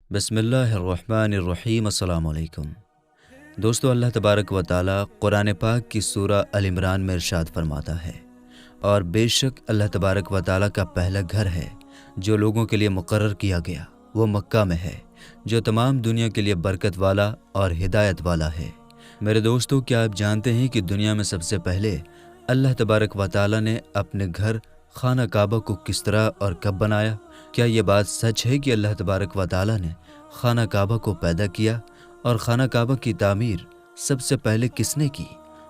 بسم اللہ الرحمن الرحیم۔ السلام علیکم دوستو، اللہ تبارک و تعالی قرآن پاک کی سورہ ال عمران میں ارشاد فرماتا ہے، اور بے شک اللہ تبارک و تعالی کا پہلا گھر ہے جو لوگوں کے لیے مقرر کیا گیا، وہ مکہ میں ہے، جو تمام دنیا کے لیے برکت والا اور ہدایت والا ہے۔ میرے دوستو، کیا آپ جانتے ہیں کہ دنیا میں سب سے پہلے اللہ تبارک و تعالی نے اپنے گھر خانہ کعبہ کو کس طرح اور کب بنایا؟ کیا یہ بات سچ ہے کہ اللہ تبارک و تعالی نے خانہ کعبہ کو پیدا کیا؟ اور خانہ کعبہ کی تعمیر سب سے پہلے کس نے کی؟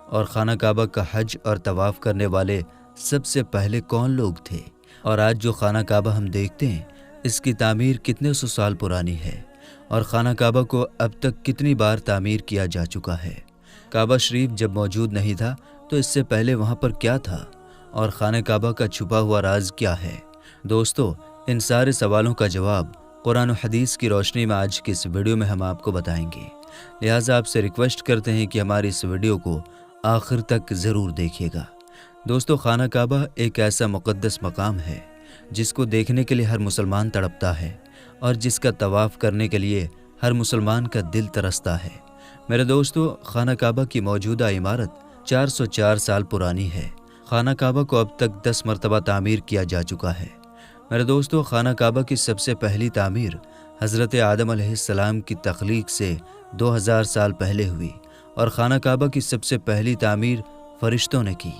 اور خانہ کعبہ کا حج اور طواف کرنے والے سب سے پہلے کون لوگ تھے؟ اور آج جو خانہ کعبہ ہم دیکھتے ہیں، اس کی تعمیر کتنے سو سال پرانی ہے؟ اور خانہ کعبہ کو اب تک کتنی بار تعمیر کیا جا چکا ہے؟ کعبہ شریف جب موجود نہیں تھا تو اس سے پہلے وہاں پر کیا تھا؟ اور خانہ کعبہ کا چھپا ہوا راز کیا ہے؟ دوستو، ان سارے سوالوں کا جواب قرآن و حدیث کی روشنی میں آج کی اس ویڈیو میں ہم آپ کو بتائیں گے، لہٰذا آپ سے ریکویسٹ کرتے ہیں کہ ہماری اس ویڈیو کو آخر تک ضرور دیکھیے گا۔ دوستو، خانہ کعبہ ایک ایسا مقدس مقام ہے جس کو دیکھنے کے لیے ہر مسلمان تڑپتا ہے، اور جس کا طواف کرنے کے لیے ہر مسلمان کا دل ترستا ہے۔ میرے دوستو، خانہ کعبہ کی موجودہ عمارت 404 سال پرانی ہے۔ خانہ کعبہ کو اب تک 10 مرتبہ تعمیر کیا جا چکا ہے۔ میرے دوستو، خانہ کعبہ کی سب سے پہلی تعمیر حضرت آدم علیہ السلام کی تخلیق سے 2000 سال پہلے ہوئی، اور خانہ کعبہ کی سب سے پہلی تعمیر فرشتوں نے کی۔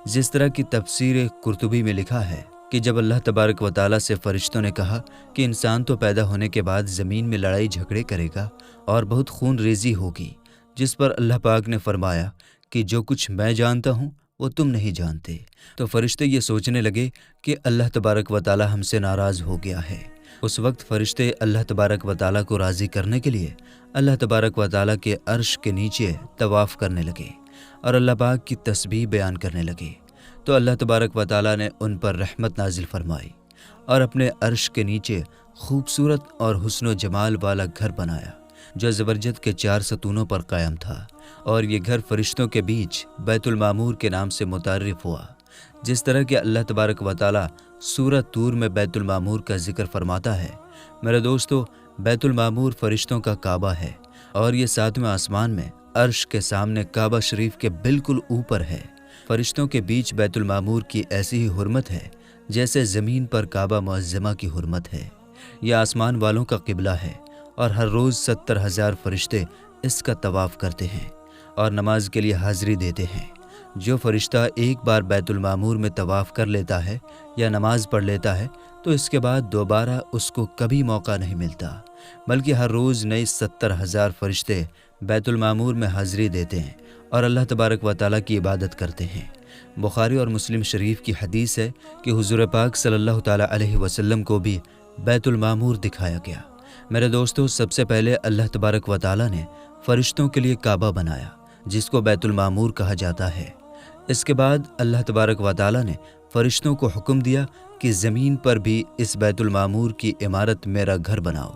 جس طرح کی تفسیر قرطبی میں لکھا ہے کہ جب اللہ تبارک و تعالیٰ سے فرشتوں نے کہا کہ انسان تو پیدا ہونے کے بعد زمین میں لڑائی جھگڑے کرے گا اور بہت خون ریزی ہوگی، جس پر اللہ پاک نے فرمایا کہ جو کچھ میں جانتا ہوں وہ تم نہیں جانتے، تو فرشتے یہ سوچنے لگے کہ اللہ تبارک و تعالیٰ ہم سے ناراض ہو گیا ہے۔ اس وقت فرشتے اللہ تبارک و تعالیٰ کو راضی کرنے کے لیے اللہ تبارک و تعالیٰ کے عرش کے نیچے طواف کرنے لگے اور اللہ پاک کی تسبیح بیان کرنے لگے، تو اللہ تبارک و تعالیٰ نے ان پر رحمت نازل فرمائی اور اپنے عرش کے نیچے خوبصورت اور حسن و جمال والا گھر بنایا جو زبرجد کے 4 ستونوں پر قائم تھا، اور یہ گھر فرشتوں کے بیچ بیت المعمور کے نام سے متعارف ہوا۔ جس طرح کہ اللہ تبارک و تعالیٰ سورہ طور میں بیت المعمور کا ذکر فرماتا ہے، میرے دوستو، بیت المعمور فرشتوں کا کعبہ ہے، اور یہ 7ویں آسمان میں عرش کے سامنے کعبہ شریف کے بالکل اوپر ہے۔ فرشتوں کے بیچ بیت المعمور کی ایسی ہی حرمت ہے جیسے زمین پر کعبہ معظمہ کی حرمت ہے۔ یہ آسمان والوں کا قبلہ ہے، اور ہر روز 70,000 فرشتے اس کا طواف کرتے ہیں اور نماز کے لیے حاضری دیتے ہیں۔ جو فرشتہ ایک بار بیت المعمور میں طواف کر لیتا ہے یا نماز پڑھ لیتا ہے تو اس کے بعد دوبارہ اس کو کبھی موقع نہیں ملتا، بلکہ ہر روز نئے 70,000 فرشتے بیت المعمور میں حاضری دیتے ہیں اور اللہ تبارک و تعالیٰ کی عبادت کرتے ہیں۔ بخاری اور مسلم شریف کی حدیث ہے کہ حضور پاک صلی اللہ تعالیٰ علیہ وسلم کو بھی بیت المعمور دکھایا گیا۔ میرے دوستو، سب سے پہلے اللہ تبارک و تعالیٰ نے فرشتوں کے لیے کعبہ بنایا جس کو بیت المعمور کہا جاتا ہے۔ اس کے بعد اللہ تبارک و تعالیٰ نے فرشتوں کو حکم دیا کہ زمین پر بھی اس بیت المعمور کی عمارت میرا گھر بناؤ،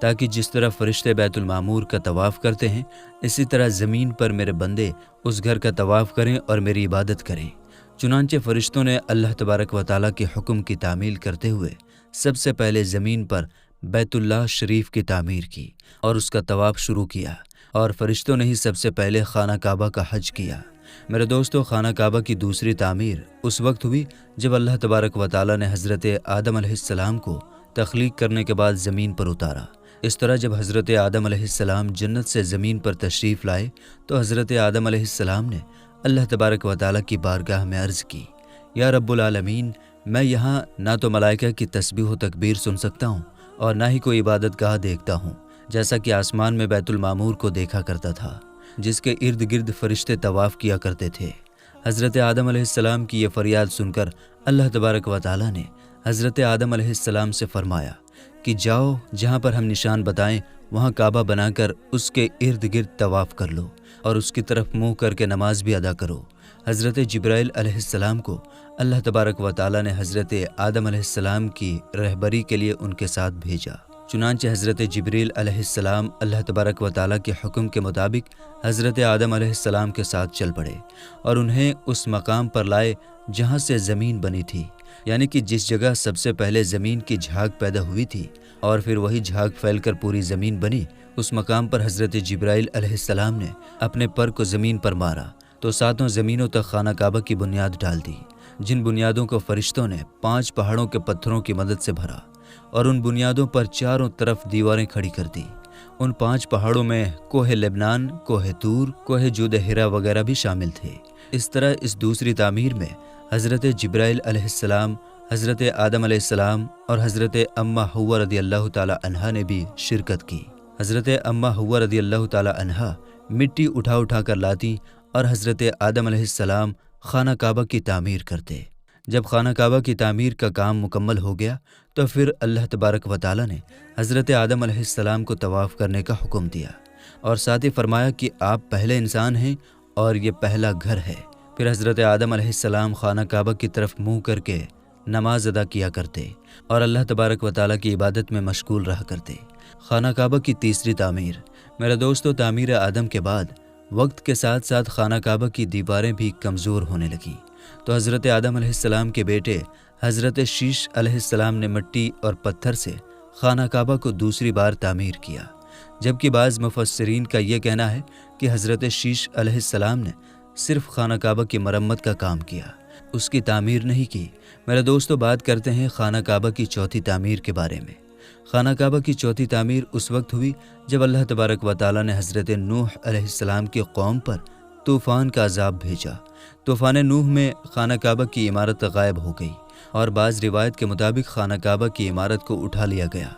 تاکہ جس طرح فرشتے بیت المعمور کا طواف کرتے ہیں، اسی طرح زمین پر میرے بندے اس گھر کا طواف کریں اور میری عبادت کریں۔ چنانچہ فرشتوں نے اللہ تبارک و تعالیٰ کے حکم کی تعمیل کرتے ہوئے سب سے پہلے زمین پر بیت اللہ شریف کی تعمیر کی اور اس کا طواف شروع کیا، اور فرشتوں نے ہی سب سے پہلے خانہ کعبہ کا حج کیا۔ میرے دوستو، خانہ کعبہ کی دوسری تعمیر اس وقت ہوئی جب اللہ تبارک و تعالیٰ نے حضرت آدم علیہ السلام کو تخلیق کرنے کے بعد زمین پر اتارا۔ اس طرح جب حضرت آدم علیہ السلام جنت سے زمین پر تشریف لائے تو حضرت آدم علیہ السلام نے اللہ تبارک و تعالیٰ کی بارگاہ میں عرض کی، یا رب العالمین، میں یہاں نہ تو ملائکہ کی تسبیح و تکبیر سن سکتا ہوں اور نہ ہی کوئی عبادت گاہ دیکھتا ہوں، جیسا کہ آسمان میں بیت المعمور کو دیکھا کرتا تھا جس کے ارد گرد فرشتے طواف کیا کرتے تھے۔ حضرت آدم علیہ السلام کی یہ فریاد سن کر اللہ تبارک و تعالیٰ نے حضرت آدم علیہ السلام سے فرمایا کہ جاؤ، جہاں پر ہم نشان بتائیں وہاں کعبہ بنا کر اس کے ارد گرد طواف کر لو اور اس کی طرف منہ کر کے نماز بھی ادا کرو۔ حضرت جبرائیل علیہ السلام کو اللہ تبارک و تعالیٰ نے حضرت آدم علیہ السلام کی رہبری کے لیے ان کے ساتھ بھیجا۔ چنانچہ حضرت جبریل علیہ السلام اللہ تبارک و تعالیٰ کے حکم کے مطابق حضرت آدم علیہ السلام کے ساتھ چل پڑے اور انہیں اس مقام پر لائے جہاں سے زمین بنی تھی۔ یعنی کہ جس جگہ سب سے پہلے زمین کی جھاگ پیدا ہوئی تھی اور پھر وہی جھاگ پھیل کر پوری زمین بنی، اس مقام پر حضرت جبرائیل علیہ السلام نے اپنے پر کو زمین پر مارا تو 7 زمینوں تک خانہ کعبہ کی بنیاد ڈال دی، جن بنیادوں کو فرشتوں نے 5 پہاڑوں کے پتھروں کی مدد سے بھرا اور ان بنیادوں پر چاروں طرف دیواریں کھڑی کر دی۔ ان 5 پہاڑوں میں کوہ لبنان، کوہ طور، کوہ جود حرا وغیرہ بھی شامل تھے۔ اس طرح اس دوسری تعمیر میں حضرت جبرائیل علیہ السلام، حضرت آدم علیہ السلام اور حضرت اماں حوا رضی اللہ تعالی عنہا نے بھی شرکت کی۔ حضرت اماں حوا رضی اللہ تعالی عنہا مٹی اٹھا کر لاتی اور حضرت آدم علیہ السلام خانہ کعبہ کی تعمیر کرتے۔ جب خانہ کعبہ کی تعمیر کا کام مکمل ہو گیا تو پھر اللہ تبارک و تعالی نے حضرت آدم علیہ السلام کو طواف کرنے کا حکم دیا اور ساتھ ہی فرمایا کہ آپ پہلے انسان ہیں اور یہ پہلا گھر ہے۔ پھر حضرت آدم علیہ السلام خانہ کعبہ کی طرف منہ کر کے نماز ادا کیا کرتے اور اللہ تبارک و تعالیٰ کی عبادت میں مشغول رہا کرتے۔ خانہ کعبہ کی تیسری تعمیر۔ میرے دوستو، تعمیر آدم کے بعد وقت کے ساتھ ساتھ خانہ کعبہ کی دیواریں بھی کمزور ہونے لگیں، تو حضرت آدم علیہ السلام کے بیٹے حضرت شیش علیہ السلام نے مٹی اور پتھر سے خانہ کعبہ کو دوسری بار تعمیر کیا، جبکہ بعض مفسرین کا یہ کہنا ہے کہ حضرت شیش علیہ السلام نے صرف خانہ کعبہ کی مرمت کا کام کیا، اس کی تعمیر نہیں کی۔ میرے دوستو، بات کرتے ہیں خانہ کعبہ کی چوتھی تعمیر کے بارے میں۔ خانہ کعبہ کی چوتھی تعمیر اس وقت ہوئی جب اللہ تبارک و تعالیٰ نے حضرت نوح علیہ السلام کی قوم پر طوفان کا عذاب بھیجا۔ طوفان نوح میں خانہ کعبہ کی عمارت غائب ہو گئی اور بعض روایت کے مطابق خانہ کعبہ کی عمارت کو اٹھا لیا گیا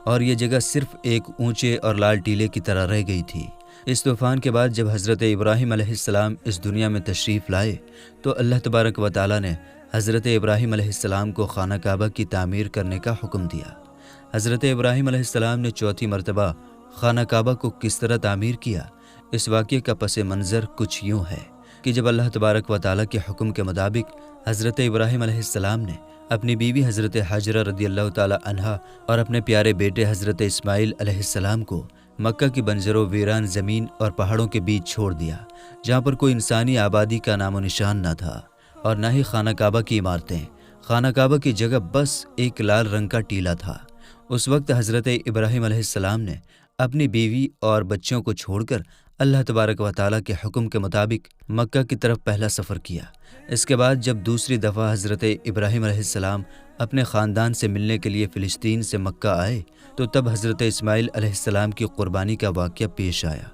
اور یہ جگہ صرف ایک اونچے اور لال ٹیلے کی طرح رہ گئی تھی۔ اس طوفان کے بعد جب حضرت ابراہیم علیہ السلام اس دنیا میں تشریف لائے تو اللہ تبارک و تعالیٰ نے حضرت ابراہیم علیہ السلام کو خانہ کعبہ کی تعمیر کرنے کا حکم دیا۔ حضرت ابراہیم علیہ السلام نے چوتھی مرتبہ خانہ کعبہ کو کس طرح تعمیر کیا، اس واقعے کا پس منظر کچھ یوں ہے کہ جب اللہ تبارک و تعالیٰ کے حکم کے مطابق حضرت ابراہیم علیہ السلام نے اپنی بیوی حضرت حاجرہ رضی اللہ تعالی عنہا اور اپنے پیارے بیٹے حضرت اسماعیل علیہ السلام کو مکہ کی بنجر و ویران زمین اور پہاڑوں کے بیچ چھوڑ دیا، جہاں پر کوئی انسانی آبادی کا نام و نشان نہ تھا اور نہ ہی خانہ کعبہ کی عمارتیں۔ خانہ کعبہ کی جگہ بس ایک لال رنگ کا ٹیلا تھا۔ اس وقت حضرت ابراہیم علیہ السلام نے اپنی بیوی اور بچوں کو چھوڑ کر اللہ تبارک و تعالیٰ کے حکم کے مطابق مکہ کی طرف پہلا سفر کیا۔ اس کے بعد جب دوسری دفعہ حضرت ابراہیم علیہ السلام اپنے خاندان سے ملنے کے لیے فلسطین سے مکہ آئے تو تب حضرت اسماعیل علیہ السلام کی قربانی کا واقعہ پیش آیا،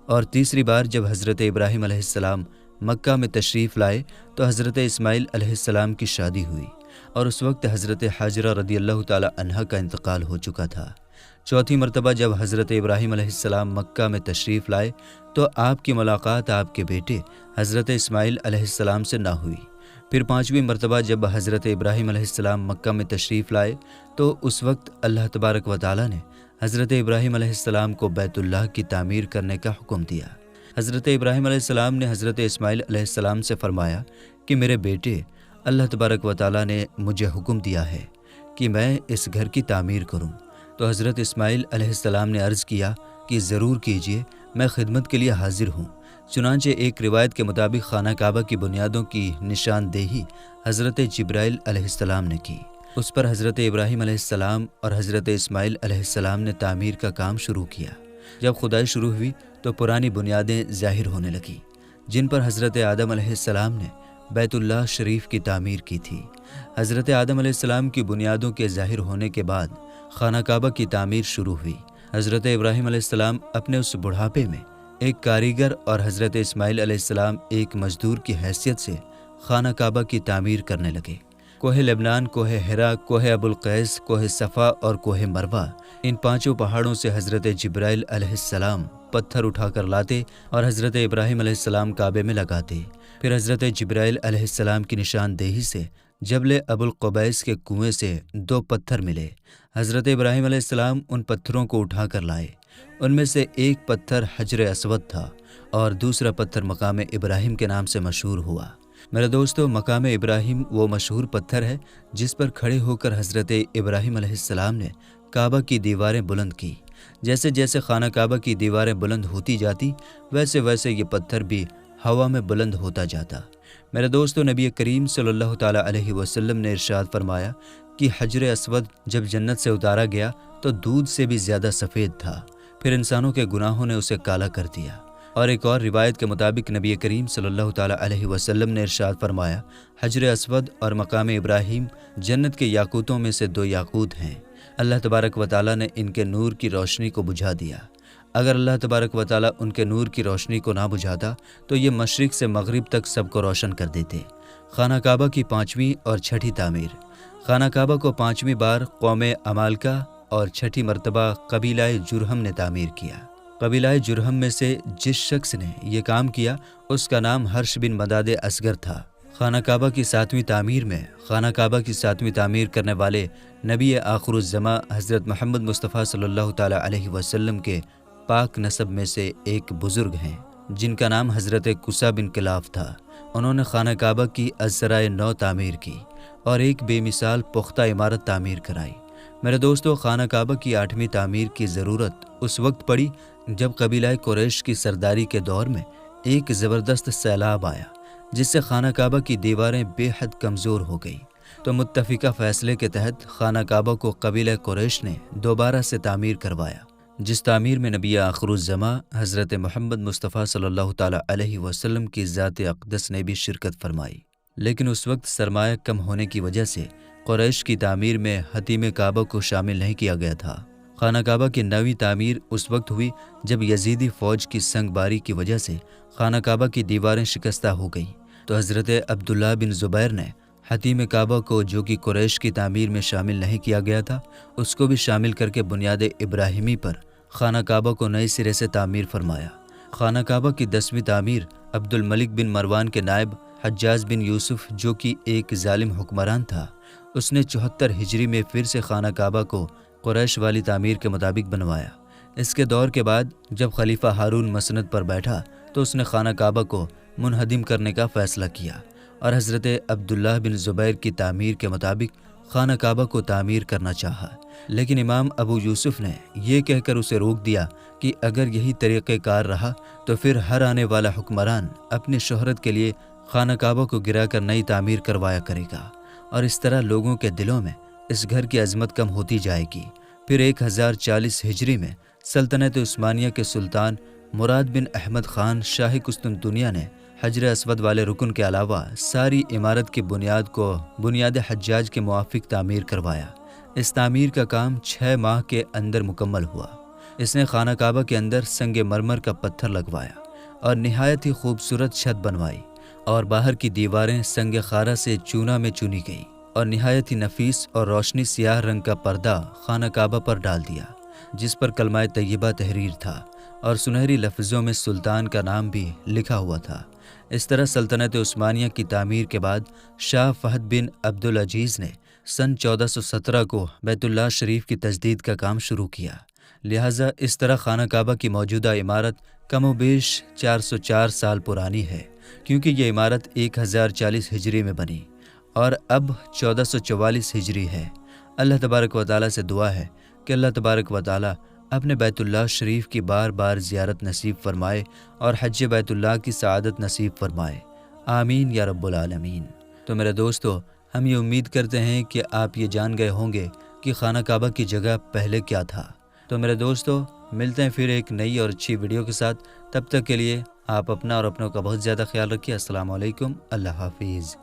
اور تیسری بار جب حضرت ابراہیم علیہ السلام مکہ میں تشریف لائے تو حضرت اسماعیل علیہ السلام کی شادی ہوئی اور اس وقت حضرت حاجرہ رضی اللہ تعالی عنہا کا انتقال ہو چکا تھا۔ چوتھی مرتبہ جب حضرت ابراہیم علیہ السلام مکہ میں تشریف لائے تو آپ کی ملاقات آپ کے بیٹے حضرت اسماعیل علیہ السلام سے نہ ہوئی۔ پھر پانچویں مرتبہ جب حضرت ابراہیم علیہ السلام مکہ میں تشریف لائے تو اس وقت اللہ تبارک و تعالیٰ نے حضرت ابراہیم علیہ السلام کو بیت اللہ کی تعمیر کرنے کا حکم دیا۔ حضرت ابراہیم علیہ السلام نے حضرت اسماعیل علیہ السلام سے فرمایا کہ میرے بیٹے، اللہ تبارک و تعالیٰ نے مجھے حکم دیا ہے کہ میں اس گھر کی تعمیر کروں۔ تو حضرت اسماعیل علیہ السلام نے عرض کیا کہ ضرور کیجیے، میں خدمت کے لیے حاضر ہوں۔ چنانچہ ایک روایت کے مطابق خانہ کعبہ کی بنیادوں کی نشاندہی حضرت جبرائیل علیہ السلام نے کی۔ اس پر حضرت ابراہیم علیہ السلام اور حضرت اسماعیل علیہ السلام نے تعمیر کا کام شروع کیا۔ جب کھدائی شروع ہوئی تو پرانی بنیادیں ظاہر ہونے لگیں، جن پر حضرت آدم علیہ السلام نے بیت اللہ شریف کی تعمیر کی تھی۔ حضرت آدم علیہ السلام کی بنیادوں کے ظاہر ہونے کے بعد خانہ کعبہ کی تعمیر شروع ہوئی۔ حضرت ابراہیم علیہ السلام اپنے اس بڑھاپے میں ایک کاریگر اور حضرت اسماعیل علیہ السلام ایک مزدور کی حیثیت سے خانہ کعبہ کی تعمیر کرنے لگے۔ کوہ لبنان، کوہ حرا، کوہ ابو القیس، کوہ صفا اور کوہ مروہ، ان پانچوں پہاڑوں سے حضرت جبرائیل علیہ السلام پتھر اٹھا کر لاتے اور حضرت ابراہیم علیہ السلام کعبے میں لگاتے۔ پھر حضرت جبرائیل علیہ السلام کی نشاندہی سے جبل ابو القبیس کے کنویں سے 2 پتھر ملے۔ حضرت ابراہیم علیہ السلام ان پتھروں کو اٹھا کر لائے۔ ان میں سے ایک پتھر حجر اسود تھا اور دوسرا پتھر مقام ابراہیم کے نام سے مشہور ہوا۔ میرے دوستو، مقام ابراہیم وہ مشہور پتھر ہے جس پر کھڑے ہو کر حضرت ابراہیم علیہ السلام نے کعبہ کی دیواریں بلند کی۔ جیسے جیسے خانہ کعبہ کی دیواریں بلند ہوتی جاتی ویسے ویسے یہ پتھر بھی ہوا میں بلند ہوتا جاتا۔ میرے دوستو، نبی کریم صلی اللہ تعالیٰ علیہ وسلم نے ارشاد فرمایا کہ حجر اسود جب جنت سے اتارا گیا تو دودھ سے بھی زیادہ سفید تھا، پھر انسانوں کے گناہوں نے اسے کالا کر دیا۔ اور ایک اور روایت کے مطابق نبی کریم صلی اللہ تعالیٰ علیہ وسلم نے ارشاد فرمایا، حجر اسود اور مقام ابراہیم جنت کے یاقوتوں میں سے 2 یاقوت ہیں۔ اللہ تبارک و تعالیٰ نے ان کے نور کی روشنی کو بجھا دیا۔ اگر اللہ تبارک و تعالیٰ ان کے نور کی روشنی کو نہ بجھاتا تو یہ مشرق سے مغرب تک سب کو روشن کر دیتے۔ خانہ کعبہ کی 5ویں اور 6ٹھی تعمیر۔ خانہ کعبہ کو 5ویں بار قوم عمالقہ اور 6ٹھی مرتبہ قبیلہ جرہم نے تعمیر کیا۔ قبیلہ جرہم میں سے جس شخص نے یہ کام کیا اس کا نام حرش بن مداد اصغر تھا۔ خانہ کعبہ کی 7ویں تعمیر میں خانہ کعبہ کی 7ویں تعمیر کرنے والے نبی آخر الزماں حضرت محمد مصطفیٰ صلی اللہ تعالیٰ علیہ وسلم کے پاک نسب میں سے ایک بزرگ ہیں جن کا نام حضرت قصہ بن کلاف تھا۔ انہوں نے خانہ کعبہ کی ازسرائے نو تعمیر کی اور ایک بے مثال پختہ عمارت تعمیر کرائی۔ میرے دوستو، خانہ کعبہ کی 8ویں تعمیر کی ضرورت اس وقت پڑی جب قبیلہ قریش کی سرداری کے دور میں ایک زبردست سیلاب آیا جس سے خانہ کعبہ کی دیواریں بے حد کمزور ہو گئی، تو متفقہ فیصلے کے تحت خانہ کعبہ کو قبیلہ قریش نے دوبارہ سے تعمیر کروایا، جس تعمیر میں نبی آخر الزماں حضرت محمد مصطفیٰ صلی اللہ تعالیٰ علیہ وسلم کی ذات اقدس نے بھی شرکت فرمائی۔ لیکن اس وقت سرمایہ کم ہونے کی وجہ سے قریش کی تعمیر میں حطیم کعبہ کو شامل نہیں کیا گیا تھا۔ خانہ کعبہ کی 9ویں تعمیر اس وقت ہوئی جب یزیدی فوج کی سنگ باری کی وجہ سے خانہ کعبہ کی دیواریں شکستہ ہو گئیں، تو حضرت عبداللہ بن زبیر نے حطیم کعبہ کو، جو کہ قریش کی تعمیر میں شامل نہیں کیا گیا تھا، اس کو بھی شامل کر کے بنیاد ابراہیمی پر خانہ کعبہ کو نئے سرے سے تعمیر فرمایا۔ خانہ کعبہ کی 10ویں تعمیر عبد الملک بن مروان کے نائب حجاج بن یوسف، جو کہ ایک ظالم حکمران تھا، اس نے 74 ہجری میں پھر سے خانہ کعبہ کو قریش والی تعمیر کے مطابق بنوایا۔ اس کے دور کے بعد جب خلیفہ ہارون مسند پر بیٹھا تو اس نے خانہ کعبہ کو منہدم کرنے کا فیصلہ کیا اور حضرت عبداللہ بن زبیر کی تعمیر کے مطابق خانہ کعبہ کو تعمیر کرنا چاہا، لیکن امام ابو یوسف نے یہ کہہ کر اسے روک دیا کہ اگر یہی طریقہ کار رہا تو پھر ہر آنے والا حکمران اپنی شہرت کے لیے خانہ کعبہ کو گرا کر نئی تعمیر کروایا کرے گا، اور اس طرح لوگوں کے دلوں میں اس گھر کی عظمت کم ہوتی جائے گی۔ پھر 1040 ہجری میں سلطنت عثمانیہ کے سلطان مراد بن احمد خان شاہ قسطنطنیہ نے حجر اسود والے رکن کے علاوہ ساری عمارت کی بنیاد کو بنیاد حجاج کے موافق تعمیر کروایا۔ اس تعمیر کا کام 6 ماہ کے اندر مکمل ہوا۔ اس نے خانہ کعبہ کے اندر سنگ مرمر کا پتھر لگوایا اور نہایت ہی خوبصورت چھت بنوائی، اور باہر کی دیواریں سنگ خارا سے چونا میں چنی گئی، اور نہایت ہی نفیس اور روشنی سیاہ رنگ کا پردہ خانہ کعبہ پر ڈال دیا جس پر کلمہ طیبہ تحریر تھا اور سنہری لفظوں میں سلطان کا نام بھی لکھا ہوا تھا۔ اس طرح سلطنت عثمانیہ کی تعمیر کے بعد شاہ فہد بن عبدالعزیز نے سن 1417 کو بیت اللہ شریف کی تجدید کا کام شروع کیا۔ لہٰذا اس طرح خانہ کعبہ کی موجودہ عمارت کم و بیش 404 سال پرانی ہے، کیونکہ یہ عمارت 1040 ہجری میں بنی اور اب 1444 ہجری ہے۔ اللہ تبارک و تعالیٰ سے دعا ہے کہ اللہ تبارک و تعالیٰ اپنے بیت اللہ شریف کی بار بار زیارت نصیب فرمائے اور حج بیت اللہ کی سعادت نصیب فرمائے، آمین یا رب العالمین۔ تو میرے دوستو، ہم یہ امید کرتے ہیں کہ آپ یہ جان گئے ہوں گے کہ خانہ کعبہ کی جگہ پہلے کیا تھا۔ تو میرے دوستو، ملتے ہیں پھر ایک نئی اور اچھی ویڈیو کے ساتھ، تب تک کے لیے آپ اپنا اور اپنوں کا بہت زیادہ خیال رکھیے۔ السلام علیکم، اللہ حافظ۔